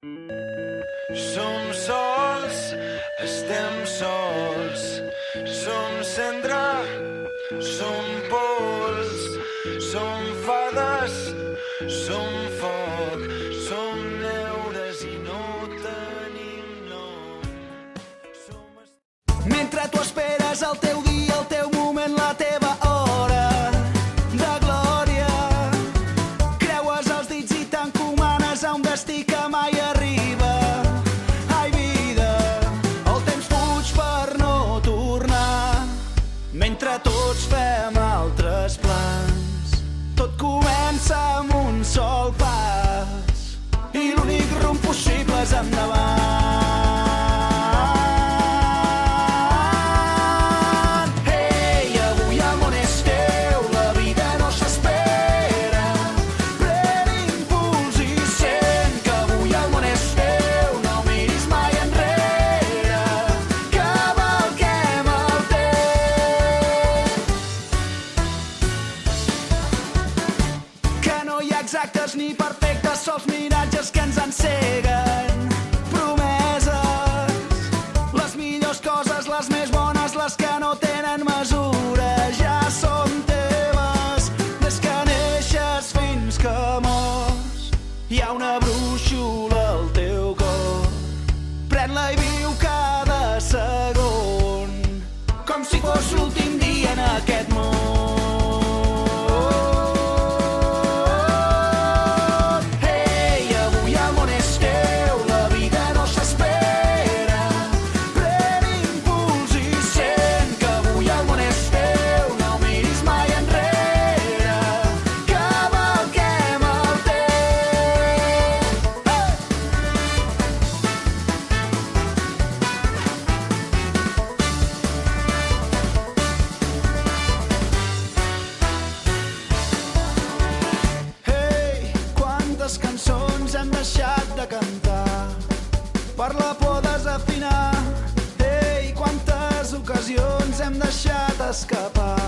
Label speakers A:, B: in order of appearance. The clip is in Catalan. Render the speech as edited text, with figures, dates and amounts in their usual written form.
A: Som sols, estem sols, som cendra, som pols, som fades, som foc, som neures i no tenim nom.
B: Mentre tu esperes el teu dia, el teu moment, la teva hora de glòria, creues els dits i t'encomanes a un destí que mai arriba. Ai, vida, el temps fuig per no tornar, mentre tots fem altres plans. Tot comença amb un sol pas i l'únic rumb possible és endavant. Exactes ni perfectes, sols miratges que ens enceguen. Promeses, les millors coses, les més bones, les que no tenen mesura, ja són teves. Des que neixes fins que mors, hi ha una brúixola al teu cor. Pren-la i viu cada segon com si fos l'últim dia en aquest món. Cançons hem deixat de cantar per la por desafinar. Ei, quantes ocasions hem deixat escapar.